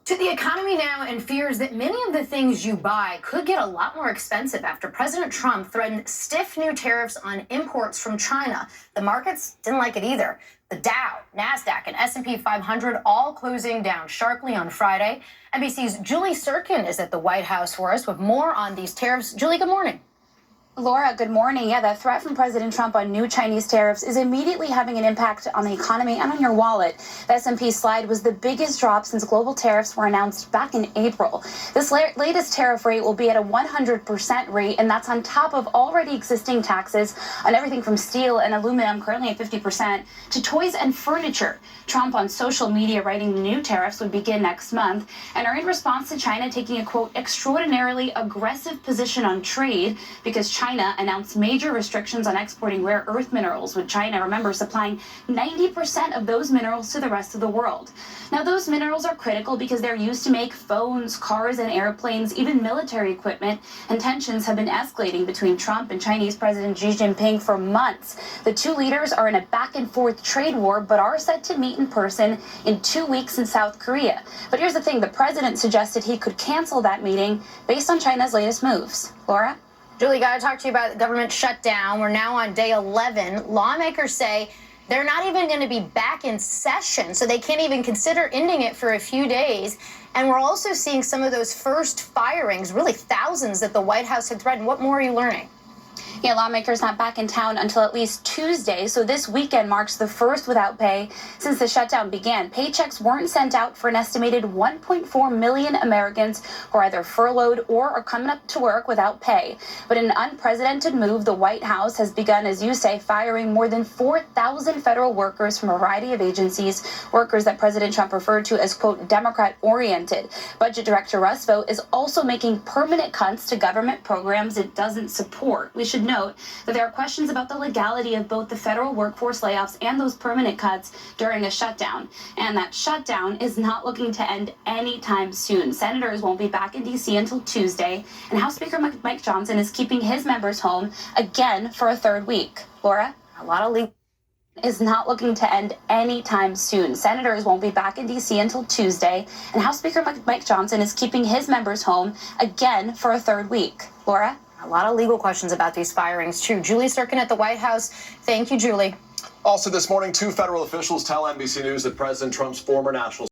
To the economy now, and fears that many of the things you buy could get a lot more expensive after President Trump threatened stiff new tariffs on imports from China. The markets didn't like it either. The Dow, NASDAQ, and S&P 500 all closing down sharply on Friday. NBC's Julie Tsirkin is at the White House for us with more on these tariffs. Julie, good morning. Laura, good morning. Yeah, the threat from President Trump on new Chinese tariffs is immediately having an impact on the economy and on your wallet. The S&P slide was the biggest drop since global tariffs were announced back in April. This latest tariff rate will be at a 100% rate, and that's on top of already existing taxes on everything from steel and aluminum, currently at 50%, to toys and furniture. Trump on social media writing the new tariffs would begin next month and are in response to China taking a, quote, extraordinarily aggressive position on trade because China announced major restrictions on exporting rare earth minerals, with China, remember, supplying 90% of those minerals to the rest of the world. Now, those minerals are critical because they're used to make phones, cars, and airplanes, even military equipment, and tensions have been escalating between Trump and Chinese President Xi Jinping for months. The two leaders are in a back-and-forth trade war, but are set to meet in person in 2 weeks in South Korea. But here's the thing, the president suggested he could cancel that meeting based on China's latest moves. Laura? Julie, got to talk to you about the government shutdown. We're now on day 11. Lawmakers say they're not even going to be back in session, so they can't even consider ending it for a few days. And we're also seeing some of those first firings, really thousands that the White House had threatened. What more are you learning? Yeah, lawmakers not back in town until at least Tuesday, so this weekend marks the first without pay since the shutdown began. Paychecks weren't sent out for an estimated 1.4 million Americans who are either furloughed or are coming up to work without pay. But in an unprecedented move, the White House has begun, as you say, firing more than 4,000 federal workers from a variety of agencies, workers that President Trump referred to as, quote, Democrat-oriented. Budget Director Russ Vought is also making permanent cuts to government programs it doesn't support. We should note that there are questions about the legality of both the federal workforce layoffs and those permanent cuts during a shutdown. And that shutdown is not looking to end anytime soon. Senators won't be back in D.C. until Tuesday, and House Speaker Mike Johnson is keeping his members home again for a third week. Laura? A lot of legal is not looking to end anytime soon. Senators won't be back in D.C. until Tuesday, and House Speaker Mike Johnson is keeping his members home again for a third week. Laura? A lot of legal questions about these firings, too. Julie Tsirkin at the White House. Thank you, Julie. Also this morning, two federal officials tell NBC News that President Trump's former national